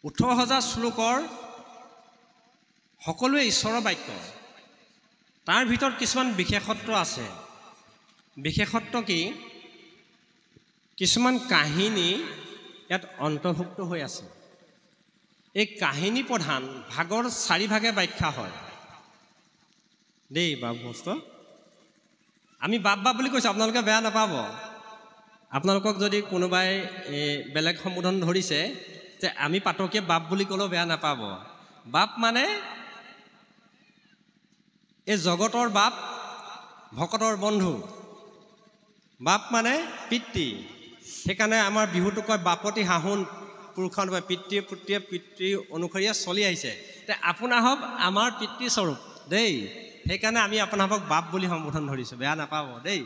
18,000 শ্লোকৰ সকলোৱে ঈশ্বৰৰ বাক্য। তাৰ ভিতৰত কিছুমান বিশেষত্ব আছে। বিশেষত্ব কি? কিছুমান কাহিনী ইয়াত অন্তৰ্ভুক্ত হৈ আছে। এই কাহিনী প্ৰধান ভাগৰ 4 ভাগে ব্যাখ্যা হয় দেই। বাবুস্ত আমি বাপ বুলি কৈছোঁ, আপোনালোকে বেয়া নাপাব। আপোনালোকক যদি কোনোবাই বেলেগ সম্বোধন ধৰিছে যে আমি পাতকীয়ে বাপ বুলি ক'লেও বেয়া নাপাব। বাপ মানে এই জগতৰ বাপ, ভকতৰ বন্ধু। বাপ মানে পিতৃ। সেইকাৰণে আমাৰ বিহুটো কয় বাপতি সাহোন পুৰুষৰ পিতৃ পুত্ৰীয়ে পিতৃ অনুসৰিয়ে চলি আহিছে। আপোনাৰ হওক আমাৰ পিতৃস্বৰূপ দেই। সেইকাৰণে আমি আপোনালোকক বাপ বুলি সম্বোধন ধৰিছোঁ, বেয়া নাপাব দেই।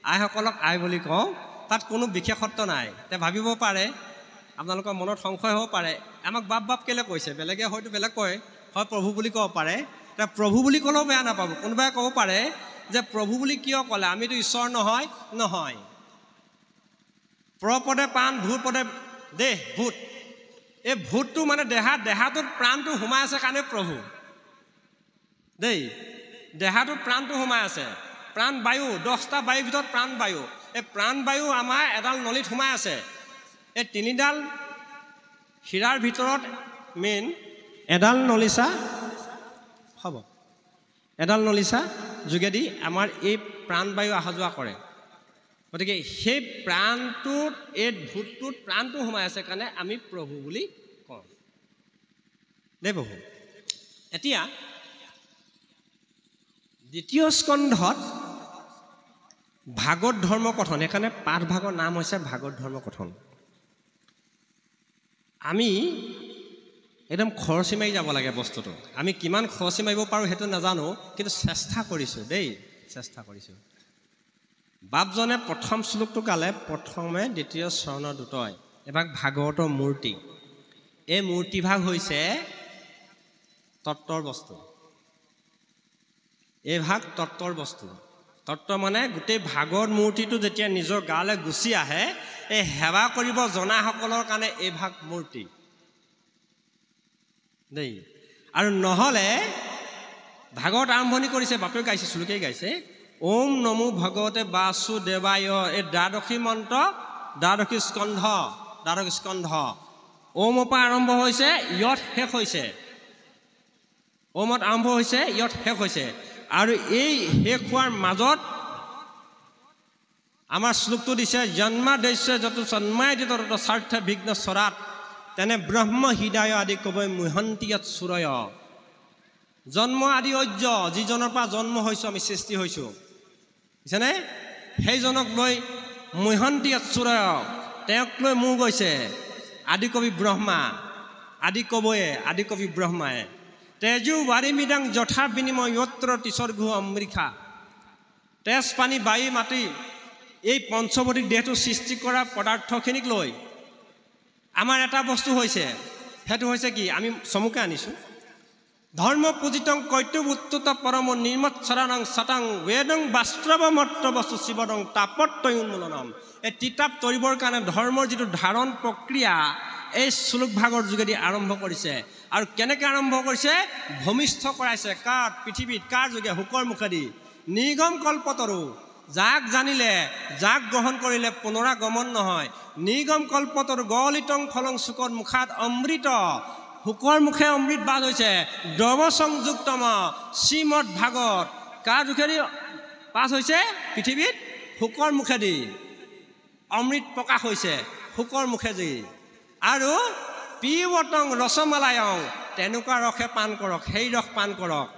আইসকলক আই বুলি কওঁ, তাত কোনো বিশেষত্ব নাই। ভাবিব পাৰে, আপোনালোকৰ মনত সংশয় হ'ব পাৰে, আমাক বাপ কেলৈ কৈছে? বেলেগে হয়তো বেলেগ কয়, হয় প্ৰভু বুলি ক'ব পাৰে। প্ৰভু বুলি ক'লেও বেয়া নাপাব। কোনোবাই ক'ব পাৰে যে প্ৰভু বুলি কিয় ক'লে? আমিতো ঈশ্বৰ নহয়। নহয়, প্ৰপদে প্ৰাণ, ভূত পদে দেহ, ভূত। এই ভূতটো মানে দেহাটোত প্ৰাণটো সোমাই আছে কাৰণে প্ৰভু দেই। দেহাটোত প্ৰাণটো সোমাই আছে। প্ৰাণ বায়ু, 10টা বায়ুৰ ভিতৰত প্ৰাণ বায়ু। এই প্ৰাণ বায়ু আমাৰ এডাল নলীত সোমাই আছে। এই 3ডাল শিৰাৰ ভিতৰত মেইন এডাল নলিচা হ'ব। এডাল নলিচা যোগেদি আমাৰ এই প্ৰাণবায়ু অহা যোৱা কৰে। গতিকে সেই প্ৰাণটোত, এই ভূতটোত প্ৰাণটো সোমাই আছে কাৰণে আমি প্ৰভু বুলি কওঁ দেই প্ৰভু। এতিয়া 2য় স্কন্ধত ভাগৱত ধৰ্ম কথন, সেইকাৰণে পাঠ ভাগৰ নাম হৈছে ভাগৱত ধৰ্ম কথন। আমি একদম খৰচি মাৰি যাব লাগে বস্তুটো। আমি কিমান খৰচি মাৰিব পাৰোঁ সেইটো নাজানো, কিন্তু চেষ্টা কৰিছোঁ দেই, চেষ্টা কৰিছোঁ। বাপজনে প্ৰথম শ্লোকটো গালে, প্ৰথমে 2য় চৰণৰ দুটয়। এভাগ ভাগৱতৰ মূৰ্তি। এই মূৰ্তিভাগ হৈছে তত্ত্বৰ বস্তু। এই ভাগ তত্ত্বৰ বস্তু। তত্ত্ব মানে গোটেই ভাগৱত মূৰ্তিটো যেতিয়া নিজৰ গালৈ গুচি আহে, এই সেৱা কৰিব জনাসকলৰ কাৰণে এই ভাগ মূৰ্তি দেই। আৰু নহ'লে ভাগৱত আৰম্ভণি কৰিছে, বাপেও গাইছে, শ্লোকেই গাইছে, ওম নমো ভগৱতে বাসুদেৱায়। এই দ্বাদশী মন্ত্ৰ, দ্বাদশী স্কন্ধ। ওমৰ পৰা আৰম্ভ হৈছে, ইয়ত শেষ হৈছে। ওমত আৰম্ভ হৈছে, ইয়ত শেষ হৈছে। আৰু এই শেষ হোৱাৰ মাজত আমাৰ শ্লোকটো দিছে, জন্মাদেশ্য যত জন্মাই দিত স্বাৰ্থ বিঘ্ন চৰাত তেনে ব্ৰহ্ম হৃদয় আদি কবই মুহন্তিয়ত চুৰয়। জন্ম আদি অজ্য, যিজনৰ পৰা জন্ম হৈছোঁ, আমি সৃষ্টি হৈছোঁ বুজিছেনে? সেইজনক লৈ মুহন্তিয়ত চুৰয়, তেওঁক লৈ মোৰ গৈছে আদিকবি ব্ৰহ্মা। আদিকবি ব্ৰহ্মাই তেজু বাৰিমিদাং যথা বিনিময় যত্ৰ তিসৰ্গু অমৃষা। তেজ, পানী, বায়ু, মাটি, এই পঞ্চভৌতিক দেহটো সৃষ্টি কৰা পদাৰ্থখিনিক লৈ আমাৰ এটা বস্তু হৈছে, সেইটো হৈছে কি? আমি চমুকে আনিছোঁ, ধৰ্ম পূজিতং কৈত্যবুত্তুত পৰম নিৰ্মৎসৰণং সতং বেদং বাস্ত্ৰৱমত্ৰ বস্তু শিৱদং তাপত্তয় উন্মূলনম। এই তিতাপ তৰিবৰ কাৰণে ধৰ্মৰ যিটো ধাৰণ প্ৰক্ৰিয়া এই শ্লোক ভাগৰ যোগেদি আৰম্ভ কৰিছে। আৰু কেনেকৈ আৰম্ভ কৰিছে? ভূমিষ্ঠ কৰাইছে। কাৰ? পৃথিৱীত। কাৰ যোগে? শুকৰ মুখেদি। নিগম কল্পতৰু, যাক জানিলে, যাক গ্ৰহণ কৰিলে পুনৰাগমন নহয়। নিগম কল্পতৰু গলিতং ফলং শুকৰ মুখাত অমৃত। শুকৰ মুখে অমৃত বাদ হৈছে। দ্ৰৱ সংযুক্তম শ্ৰীমদ ভাগৱত কাৰ মুখেদি পাছ হৈছে? পৃথিৱীত শুকৰ মুখেদি অমৃত প্ৰকাশ হৈছে, শুকৰ মুখেদি। আৰু পিবতং ৰসমালায়ং, তেনেকুৱা ৰসে পান কৰক, সেই ৰস পান কৰক।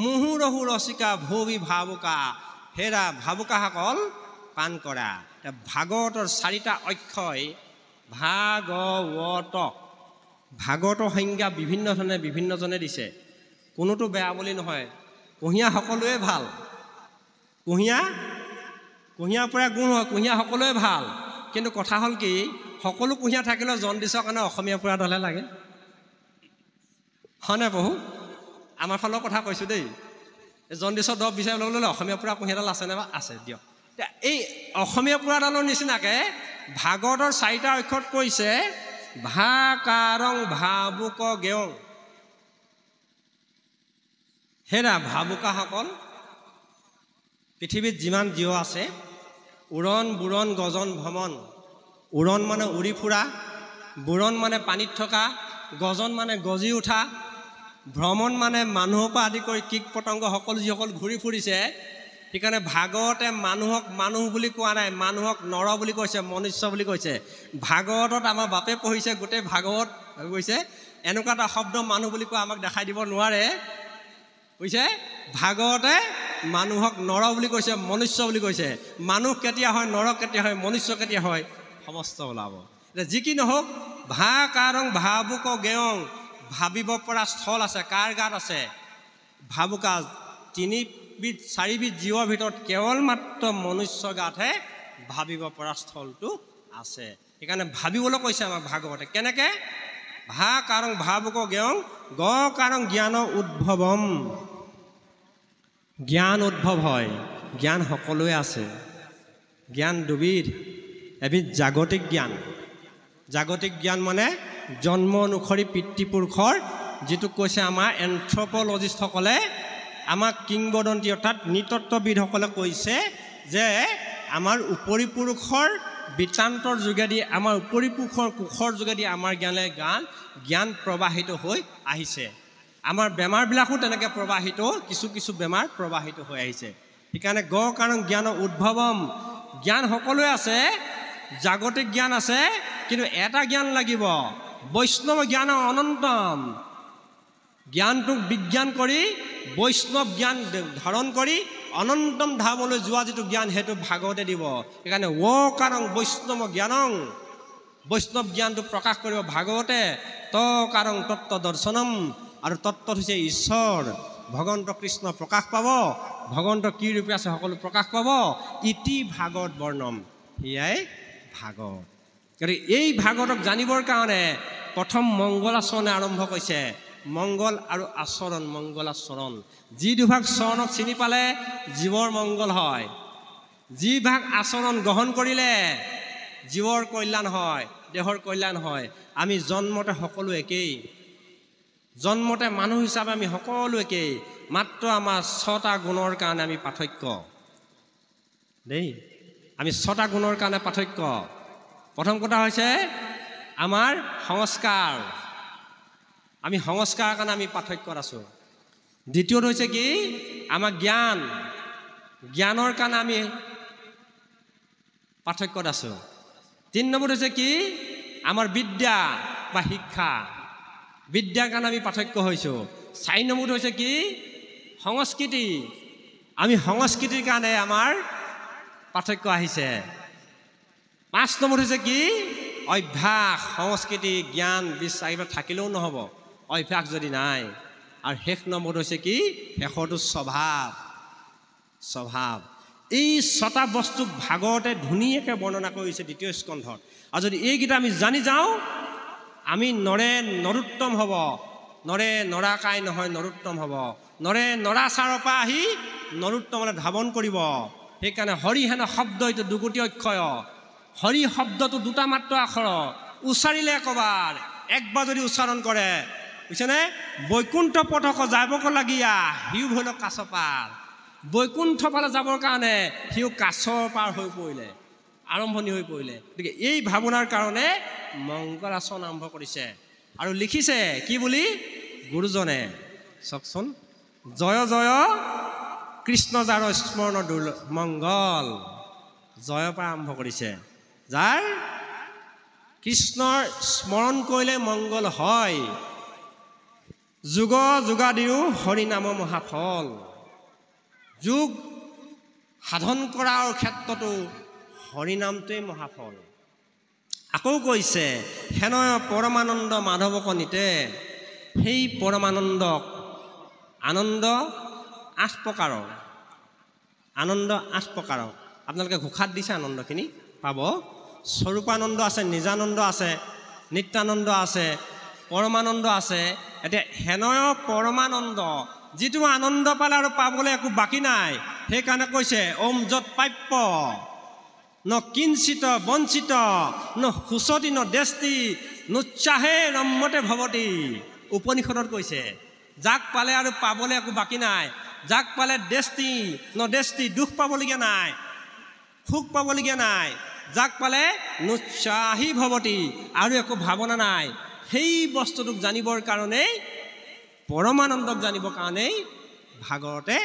মুহুৰহু ৰসিকা ভূবি ভাবুকা, হেৰা ভাবুকাসকল পান কৰা। ভাগৱতৰ 4টা অক্ষয় ভাগৱত। ভাগৱতৰ সংজ্ঞা বিভিন্ন ধৰণে বিভিন্নজনে দিছে, কোনোটো বেয়া বুলি নহয়। কুঁহিয়া সকলোৱে ভাল, কুঁহিয়াৰ পৰা গুণ হয়, কুঁহিয়া সকলোৱে ভাল। কিন্তু কথা হ'ল কি, সকলো কুঁহিয়া থাকিলেও জণ্ডিছৰ কাৰণে অসমীয়া পুৰাডালহে লাগে, হয়নে প্ৰভু? আমাৰ ফালৰ কথা কৈছোঁ দেই। জণ্ডিছৰ দৰৱ বিচাৰিবলৈ ল'লে অসমীয়া পুৰা কুঁহিয়াডাল আছেনে? আছে, দিয়ক। এই অসমীয়া পুৰাডালৰ নিচিনাকৈ ভাগৱতৰ 4টা অক্ষৰত কৈছে ভাকাৰং ভাবুক গেয়ং। হেৰা ভাবুকাসকল, পৃথিৱীত যিমান জীৱ আছে, উৰণ বুৰণ গজন ভ্ৰমণ। উৰণ মানে উৰি ফুৰা, বুৰণ মানে পানীত থকা, গজন মানে গজি উঠা, ভ্ৰমণ মানে মানুহৰ পৰা আদি কৰি কীট পতংগ সকলো যিসকল ঘূৰি ফুৰিছে। সেইকাৰণে ভাগৱতে মানুহক মানুহ বুলি কোৱা নাই, মানুহক নৰ বুলি কৈছে, মনুষ্য বুলি কৈছে। ভাগৱতত আমাৰ বাপে পঢ়িছে, গোটেই ভাগৱত কৈছে, এনেকুৱা এটা শব্দ মানুহ বুলি কোৱা আমাক দেখাই দিব নোৱাৰে কৈছে। ভাগৱতে মানুহক নৰ বুলি কৈছে, মনুষ্য বুলি কৈছে। মানুহ কেতিয়া হয়, নৰ কেতিয়া হয়, মনুষ্য কেতিয়া হয়, সমস্ত ওলাব। এতিয়া যি কি নহওক, ভাকাৰং ভাবুক গেয়ং, ভাবিব পৰা স্থল আছে। কাৰ গাত আছে? ভাবুকা। 3বিধ 4বিধ জীৱৰ ভিতৰত কেৱল মাত্ৰ মনুষ্য গাতহে ভাবিব পৰা স্থলটো আছে। সেইকাৰণে ভাবিবলৈ কৈছে আমাক ভাগৱতে। কেনেকে? ভাকাৰং ভাবুক গেয়ং গকাৰং জ্ঞান উদ্ভৱম। জ্ঞান উদ্ভৱ হয়, জ্ঞান সকলোৱে আছে। জ্ঞান দুবিধ, এবিধ জাগতিক জ্ঞান। জাগতিক জ্ঞান মানে জন্ম অনুসৰি পিতৃপুৰুষৰ, যিটো কৈছে আমাৰ এন্থ্ৰপলজিষ্টসকলে, আমাক কিংবদন্তি অৰ্থাৎ নৃতত্ত্ববিদসকলে কৈছে যে আমাৰ উপৰিপুৰুষৰ বৃত্তান্তৰ যোগেদি, আমাৰ উপৰিপুৰুষৰ কোষৰ যোগেদি আমাৰ জ্ঞান প্ৰবাহিত হৈ আহিছে। আমাৰ বেমাৰবিলাকো তেনেকৈ প্ৰবাহিত, কিছু বেমাৰ প্ৰবাহিত হৈ আহিছে। সেইকাৰণে গকাৰং জ্ঞান উদ্ভৱম। জ্ঞান সকলোৱে আছে, জাগতিক জ্ঞান আছে, কিন্তু এটা জ্ঞান লাগিব, বৈষ্ণৱ জ্ঞান অনন্তম। জ্ঞানটোক বিজ্ঞান কৰি, বৈষ্ণৱ জ্ঞান ধাৰণ কৰি অনন্তম ধামলৈ যোৱা যিটো জ্ঞান, সেইটো ভাগৱতে দিব। সেইকাৰণে ৱকাৰং বৈষ্ণৱ জ্ঞানং, বৈষ্ণৱ জ্ঞানটো প্ৰকাশ কৰিব ভাগৱতে। তকাৰং তত্ত্ব দৰ্শনম, আৰু তত্ত্বত হৈছে ঈশ্বৰ, ভগৱন্ত কৃষ্ণ প্ৰকাশ পাব। ভগৱন্ত কি ৰূপে আছে সকলো প্ৰকাশ পাব। ইতি ভাগৱত বৰ্ণম, এয়াই ভাগৱত। গতিকে এই ভাগৱতক জানিবৰ কাৰণে প্ৰথম মংগলাচৰণে আৰম্ভ কৰিছে। মংগল আৰু আচৰণ, মংগলাচৰণ। যি দুভাগ চৰণক চিনি পালে জীৱৰ মংগল হয়, যি ভাগ আচৰণ গ্ৰহণ কৰিলে জীৱৰ কল্যাণ হয়, দেহৰ কল্যাণ হয়। আমি জন্মতে সকলো একেই, জন্মতে মানুহ হিচাপে আমি সকলো একেই, মাত্ৰ আমাৰ 6টা গুণৰ কাৰণে আমি পাৰ্থক্য দেই। আমি 6টা গুণৰ কাৰণে পাৰ্থক্য। প্ৰথম কথা হৈছে আমাৰ সংস্কাৰ, আমি সংস্কাৰৰ কাৰণে আমি পাৰ্থক্যত আছোঁ। দ্বিতীয়টো হৈছে কি? আমাৰ জ্ঞান, জ্ঞানৰ কাৰণে আমি পাৰ্থক্যত আছোঁ। 3 নম্বৰটো হৈছে কি? আমাৰ বিদ্যা বা শিক্ষা, বিদ্যাৰ কাৰণে আমি পাৰ্থক্য হৈছোঁ। 4 নম্বৰটো হৈছে কি? সংস্কৃতি, আমি সংস্কৃতিৰ কাৰণে আমাৰ পাৰ্থক্য আহিছে। 5 নম্বৰ হৈছে কি? অভ্যাস। সংস্কৃতি, জ্ঞান, বিশ্বাস এইবিলাক থাকিলেও নহ'ব, অভ্যাস যদি নাই। আৰু শেষ নম্বৰ হৈছে কি? শেষৰটো স্বভাৱ। স্বভাৱ। এই 6টা বস্তুক ভাগৱতে ধুনীয়াকৈ বৰ্ণনা কৰিছে 2য় স্কন্ধত। আৰু যদি এইকেইটা আমি জানি যাওঁ, আমি নৰে নৰোত্তম হ'ব। নৰে নৰাকাই নহয়, নৰোত্তম হ'ব। নৰে নৰাচাৰৰ পৰা আহি নৰোত্তমলৈ ধাৱন কৰিব। সেইকাৰণে হৰি হেন শব্দ এইটো দুগুটি অক্ষয়। হৰি শব্দটো 2টা মাত্ৰ আখৰ, উচ্চাৰিলে একবাৰ, একবাৰ যদি উচ্চাৰণ কৰে, বুজিছেনে? বৈকুণ্ঠ পথক যাবক লাগীয়া সিও ভৈল কাছ পাৰ। বৈকুণ্ঠ ফালে যাবৰ কাৰণে সিও কাছৰ পাৰ হৈ পৰিলে, আৰম্ভণি হৈ পৰিলে। গতিকে এই ভাৱনাৰ কাৰণে মংগলাচৰণ আৰম্ভ কৰিছে। আৰু লিখিছে কি বুলি? গুৰুজনে চাওকচোন, জয় জয় কৃষ্ণ যাৰ স্মৰণ মংগল। জয়ৰ পৰা আৰম্ভ কৰিছে, যাৰ কৃষ্ণৰ স্মৰণ কৰিলে মংগল হয়। যুগ যুগাদিও হৰিনাম মহাফল। যুগ সাধন কৰাৰ ক্ষেত্ৰতো হৰিনামটোৱেই মহাফল। আকৌ কৈছে, হেনয় পৰমানন্দ মাধৱক নিতে। সেই পৰমানন্দক, আনন্দ 8 প্ৰকাৰৰ, আনন্দ 8 প্ৰকাৰৰ। আপোনালোকে ঘোষাত দিছে আনন্দখিনি পাব। স্বৰূপানন্দ আছে, নিজানন্দ আছে, নিত্যানন্দ আছে, পৰমানন্দ আছে। এতিয়া হেনয় পৰমানন্দ, যিটো আনন্দ পালে আৰু পাবলৈ একো বাকী নাই, সেইকাৰণে কৈছে ওম যৎ প্ৰাপ্য ন কিঞ্চিত বঞ্চিত ন সুচতি ন দেষ্টি নুচ্চাহে ৰম্যতে ভৱতি উপনিষদত কৈছে যাক পালে আৰু পাবলৈ একো বাকী নাই যাক পালে দেশটি নদেশটি দুখ পাবলগীয়া নাই সুখ পাবলগীয়া নাই যাক পালে নুচ্চাহি ভৱতি আৰু একো ভাৱনা নাই সেই বস্তুটোক জানিবৰ কাৰণেই পৰমানন্দক জানিবৰ কাৰণেই ভাগৱতে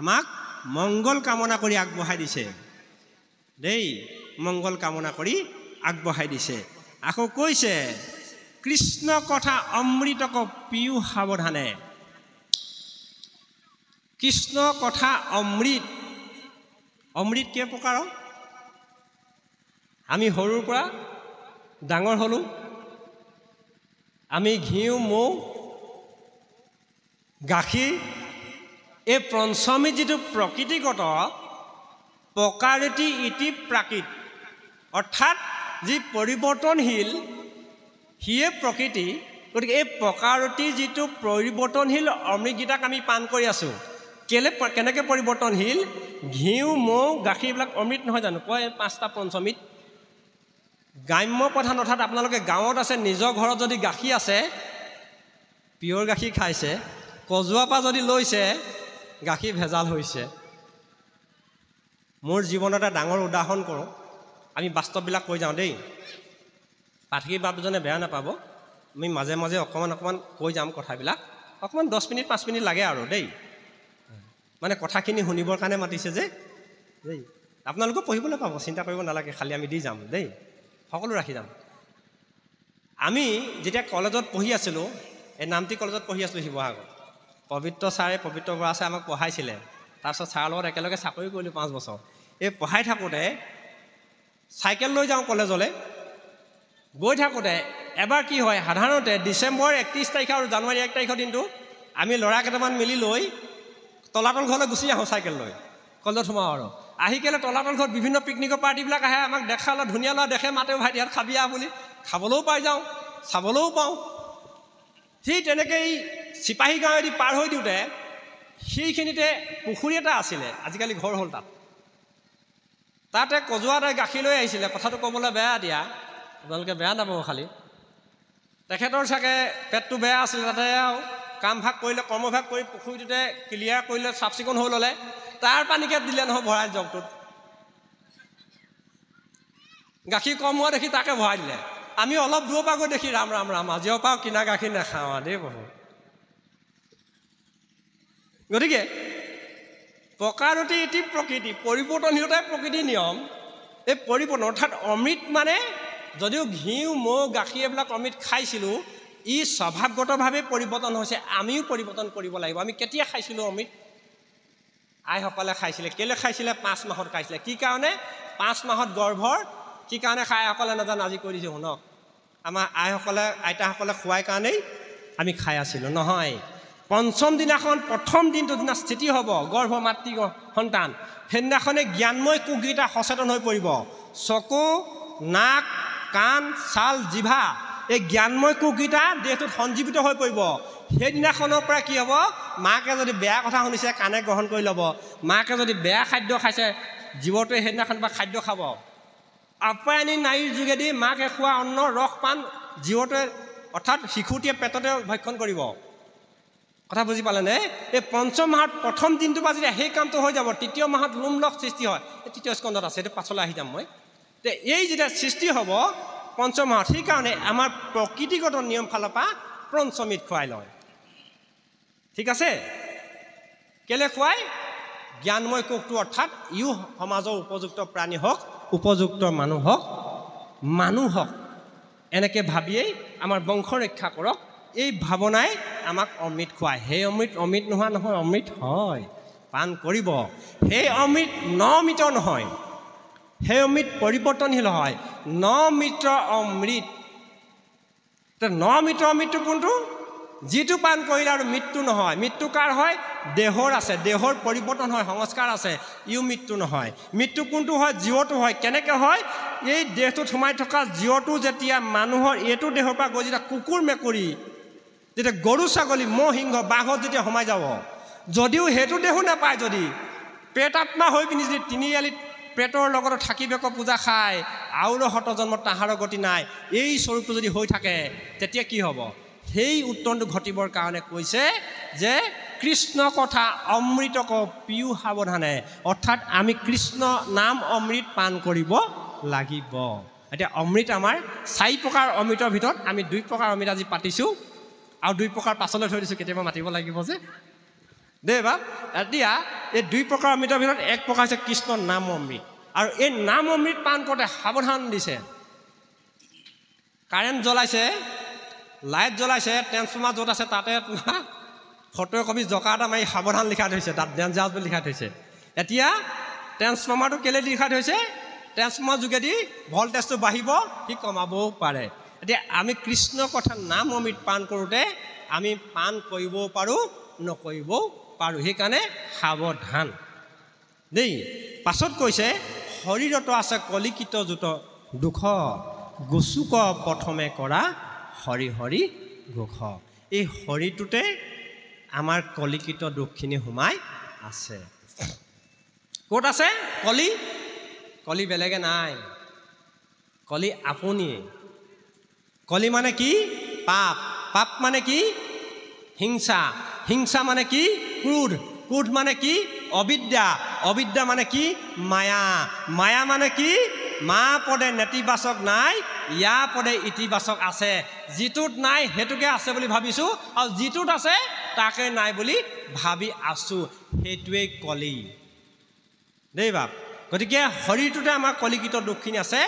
আমাক মংগল কামনা কৰি আগবঢ়াই দিছে দেই মংগল কামনা কৰি আগবঢ়াই দিছে আকৌ কৈছে কৃষ্ণ কথা অমৃতক পিউ সাৱধানে কৃষ্ণ কথা অমৃত অমৃত কেই প্ৰকাৰ আমি সৰুৰ পৰা ডাঙৰ হ'লোঁ আমি ঘিউ মৌ গাখীৰ এই পঞ্চমী যিটো প্ৰকৃতিগত প্ৰকাৰতি ইতি প্ৰাকৃত অৰ্থাৎ যি পৰিৱৰ্তনশীল সিয়ে প্ৰকৃতি গতিকে এই প্ৰকাৰতি যিটো পৰিৱৰ্তনশীল অমৃতগীতাক আমি পান কৰি আছোঁ কেনেকৈ পৰিৱৰ্তনশীল ঘিউ মৌ গাখীৰবিলাক অমৃত নহয় জানো কয় 5টা পঞ্চমীত গ্ৰাম্য প্ৰধান অৰ্থাৎ আপোনালোকে গাঁৱত আছে নিজৰ ঘৰত যদি গাখীৰ আছে পিয়ৰ গাখীৰ খাইছে কজোৱাৰ পৰা যদি লৈছে গাখীৰ ভেজাল হৈছে মোৰ জীৱনত এটা ডাঙৰ উদাহৰণ কৰোঁ আমি বাস্তৱবিলাক কৈ যাওঁ দেই পাঠকী বাপজনে বেয়া নাপাব আমি মাজে মাজে অকণমান কৈ যাম কথাবিলাক অকণমান 10 মিনিট 5 মিনিট লাগে আৰু দেই মানে কথাখিনি শুনিবৰ কাৰণে মাতিছে যে দেই আপোনালোকে পঢ়িবলৈ পাব চিন্তা কৰিব নালাগে খালি আমি দি যাম দেই সকলো ৰাখি যাম আমি যেতিয়া কলেজত পঢ়ি আছিলোঁ এই নামটি কলেজত পঢ়ি আছিলোঁ শিৱসাগৰ পবিত্ৰ ছাৰে পবিত্ৰ বৰা ছাৰে আমাক পঢ়াইছিলে তাৰপিছত ছাৰৰ লগত একেলগে চাকৰি কৰিলোঁ 5 বছৰ এই পঢ়াই থাকোঁতে চাইকেল লৈ যাওঁ কলেজলৈ গৈ থাকোঁতে এবাৰ কি হয় সাধাৰণতে ডিচেম্বৰ 31 তাৰিখ আৰু জানুৱাৰী 1 তাৰিখৰ দিনটো আমি ল'ৰা কেইটামান মিলি লৈ তলাতল ঘৰলৈ গুচি আহোঁ চাইকেল লৈ কলেজত সোমাওঁ আৰু আহি কেলে তলাতল ঘৰত বিভিন্ন পিকনিকৰ পাৰ্টিবিলাক আহে আমাক দেখালে ধুনীয়া ল'ৰা দেখে মাতেও ভাইটি ইয়াত খাবি আহ বুলি খাবলৈও পাই যাওঁ চাবলৈও পাওঁ ঠিক তেনেকৈ চিপাহী গাঁৱেদি পাৰ হৈ দিওঁতে সেইখিনিতে পুখুৰী এটা আছিলে আজিকালি ঘৰ হ'ল তাতে কজোৱা তাই গাখীৰ লৈ আহিছিলে কথাটো ক'বলৈ বেয়া দিয়া আপোনালোকে বেয়া নাপাব খালি তেখেতৰ চাগে পেটটো বেয়া আছিলে তাতে আৰু কাম ভাগ কৰিলে কৰ্মভাগ কৰি পুখুৰীটোতে ক্লিয়াৰ কৰিলে চাফ চিকুণ হৈ ল'লে তাৰ পানীকে দিলে নহয় ভৰাই জগটোত গাখীৰ কম হোৱা দেখি তাকে ভৰাই দিলে আমি অলপ দূৰৰ পৰা গৈ দেখি ৰাম ৰাম ৰাম আজিৰ পৰাও কিনা গাখীৰ নাখাওঁ দেই বহু গতিকে প্ৰকাৰতি ইতি প্ৰকৃতি পৰিৱৰ্তনশীলতাই প্ৰকৃতিৰ নিয়ম এই পৰিৱৰ্তন অৰ্থাৎ অমৃত মানে যদিও ঘিউ মৌ গাখীৰ এইবিলাক অমৃত খাইছিলোঁ ই স্বভাৱগতভাৱে পৰিৱৰ্তন হৈছে আমিও পৰিৱৰ্তন কৰিব লাগিব আমি কেতিয়া খাইছিলোঁ অমৃত আইসকলে খাইছিলে কেলৈ খাইছিলে 5 মাহত খাইছিলে কি কাৰণে 5 মাহত গৰ্ভৰ কি কাৰণে খাই আইসকলে নাজানো আজি কৈ দিছোঁ শুনক আমাৰ আইসকলে আইতাসকলে খোৱাই কাৰণেই আমি খাই আছিলোঁ নহয় পঞ্চম দিনাখন প্ৰথম দিনটো দিনা স্থিতি হ'ব গৰ্ভ মাতৃ সন্তান সেইদিনাখনে জ্ঞানময় কোষকেইটা সচেতন হৈ পৰিব চকু নাক কাণ ছাল জিভা এই জ্ঞানময় কোষকেইটা দেহটোত সঞ্জীৱিত হৈ পৰিব সেইদিনাখনৰ পৰা কি হ'ব মাকে যদি বেয়া কথা শুনিছে কাণে গ্ৰহণ কৰি ল'ব মাকে যদি বেয়া খাদ্য খাইছে জীৱটোৱে সেইদিনাখন পৰা খাদ্য খাব আপ্যায়নী নাৰীৰ যোগেদি মাকে খোৱা অন্ন ৰস পান জীৱটোৱে অৰ্থাৎ শিশুটিয়ে পেটতে ভক্ষণ কৰিব কথা বুজি পালেনে এই পঞ্চম মাহত প্ৰথম দিনটোৰ পৰা যেতিয়া সেই কামটো হৈ যাব তৃতীয় মাহত লোমলক সৃষ্টি হয় এই তৃতীয় স্কন্ধত আছে এইটো পাছলৈ আহি যাম মই এই যেতিয়া সৃষ্টি হ'ব পঞ্চম মাহত সেইকাৰণে আমাৰ প্ৰকৃতিগত নিয়ম ফালৰ পৰা পঞ্চমীত খুৱাই লয় ঠিক আছে কেলে খুৱাই জ্ঞানময় কোষটো অৰ্থাৎ ইও সমাজৰ উপযুক্ত প্ৰাণী হওক উপযুক্ত মানুহক এনেকৈ ভাবিয়েই আমাৰ বংশ ৰক্ষা কৰক এই ভাৱনাই আমাক অমৃত খুৱায় সেই অমৃত নোহোৱা নহয় অমৃত হয় পান কৰিব সেই অমৃত নমিত নহয় সেই অমৃত পৰিৱৰ্তনশীল হয় নমিত অমৃত নমিত অমৃতটো কোনটো যিটো পান কৰিলে আৰু মৃত্যু নহয় মৃত্যু কাৰ হয় দেহৰ আছে দেহৰ পৰিৱৰ্তন হয় সংস্কাৰ আছে ইও মৃত্যু নহয় মৃত্যু কোনটো হয় জীৱটো হয় কেনেকৈ হয় এই দেহটোত সোমাই থকা জীৱটো যেতিয়া মানুহৰ এইটো দেহৰ পৰা গৈ যেতিয়া কুকুৰ মেকুৰী যেতিয়া গৰু ছাগলী মহ সিংহ বাঘত যেতিয়া সোমাই যাব যদিও সেইটো দেহো নাপায় যদি পেটাত্মা হৈ পিনি যদি তিনিআলিত পেটৰ লগত থাকিবেক পূজা খায় আৰু 100 জন্মত তাহাৰ গতি নাই এই স্বৰূপটো যদি হৈ থাকে তেতিয়া কি হ'ব সেই উত্তৰটো ঘটিবৰ কাৰণে কৈছে যে কৃষ্ণ কথা অমৃতক পিউ সাৱধানে অৰ্থাৎ আমি কৃষ্ণ নাম অমৃত পান কৰিব লাগিব এতিয়া অমৃত আমাৰ 4 প্ৰকাৰ অমৃতৰ ভিতৰত আমি 2 প্ৰকাৰ অমৃত আজি পাতিছোঁ আৰু 2 প্ৰকাৰ পাছলৈ থৈ দিছোঁ কেতিয়াবা মাতিব লাগিব যে দে বাপ এতিয়া এই 2 প্ৰকাৰ অমৃতৰ ভিতৰত 1 প্ৰকাৰ হৈছে কৃষ্ণ নাম অমৃত আৰু এই নাম অমৃত পান কৰোঁতে সাৱধান দিছে কাৰেণ্ট জ্বলাইছে লাইট জ্বলাইছে ট্ৰেন্সফৰ্মাৰ য'ত আছে তাতে ফটো কপি জকা এটা মাৰি সাৱধান লিখা থৈছে তাত ডেঞ্জাৰাছ বুলি লিখা থৈছে এতিয়া ট্ৰেন্সফৰ্মাৰটো কেলৈ লিখা থৈছে ট্ৰেন্সফৰ্মাৰ যোগেদি ভল্টেজটো বাঢ়িব সি কমাবও পাৰে এতিয়া আমি কৃষ্ণ কথা নাম অমৃত পান কৰোঁতে আমি পান কৰিবও পাৰোঁ নকৰিবও পাৰোঁ সেইকাৰণে সাৱধান দেই পাছত কৈছে শৰীৰতো আছে কলিকিত জুত দুখ গুচুক প্ৰথমে কৰা হৰি হৰি ঘোষ এই হৰিটোতে আমাৰ কলিকিত দুখখিনি সোমাই আছে ক'ত আছে কলি কলি বেলেগে নাই কলি আপুনিয়ে কলি মানে কি পাপ পাপ মানে কি হিংসা হিংসা মানে কি ক্ৰোধ ক্ৰোধ মানে কি অবিদ্যা অবিদ্যা মানে কি মায়া মায়া মানে কি মা পদে নেতিবাচক নাই ইয়া পদে ইতিবাচক আছে যিটোত নাই হেতুকে আছে বুলি ভাবিছোঁ আৰু যিটোত আছে তাকে নাই বুলি ভাবি আছোঁ সেইটোৱে কলি দেই বাপ গতিকে হৰিটোতে আমাৰ কলিকিত দুখখিনি আছে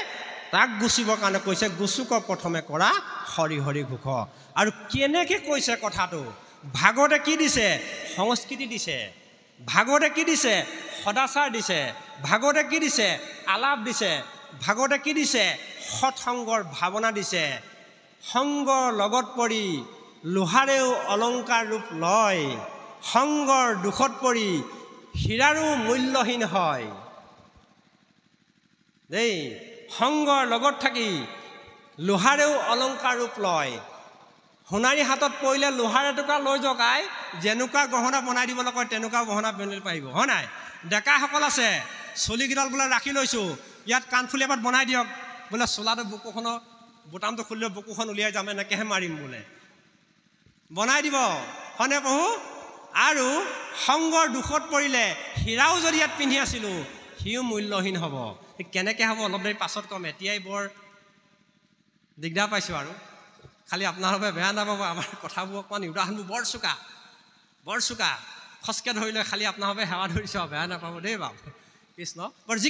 তাক গুচিবৰ কাৰণে কৈছে গুচুক প্ৰথমে কৰা হৰি হৰি ঘোষ আৰু কেনেকৈ কৈছে কথাটো ভাগৱতে কি দিছে সংস্কৃতি দিছে ভাগৱতে কি দিছে সদাচাৰ দিছে ভাগৱতে কি দিছে আলাপ দিছে ভাগৱতে কি দিছে সৎসংগৰ ভাৱনা দিছে সংগৰ লগত পৰি লোহাৰেও অলংকাৰ ৰূপ লয় সংগৰ দুখত পৰি হীৰাৰো মূল্যহীন হয় দেই সংগৰ লগত থাকি লোহাৰেও অলংকাৰ ৰূপ লয় সোণাৰী হাতত পৰিলে লোহাৰ এটুকা লৈ জগাই যেনেকুৱা গহনা বনাই দিবলৈ কয় তেনেকুৱা গহনা বনাই পাৰিব হয় নাই ডেকাসকল আছে চলিকেইডাল বোলে ৰাখি লৈছোঁ ইয়াত কাণফুলি এপাত বনাই দিয়ক বোলে চোলাটো বুকুখনৰ বুটামটো খুলিলে বুকুখন উলিয়াই যাম এনেকৈহে মাৰিম বোলে বনাই দিব হয়নে প্ৰভু আৰু সংগৰ দুখত পৰিলে হীৰাও যদি ইয়াত পিন্ধি আছিলোঁ সিও মূল্যহীন হ'ব কেনেকৈ হ'ব অলপ দেৰি পাছত ক'ম এতিয়াই বৰ দিগদাৰ পাইছোঁ আৰু খালি আপোনালোকে বেয়া নাপাব আমাৰ কথাবোৰ অকণমান উদাহৰণবোৰ বৰ চোকা খচকৈ ধৰি লৈ খালি আপোনালোকে সেৱা ধৰিছোঁ বেয়া নাপাব দেই বাপ কৃষ্ণ বৰ যি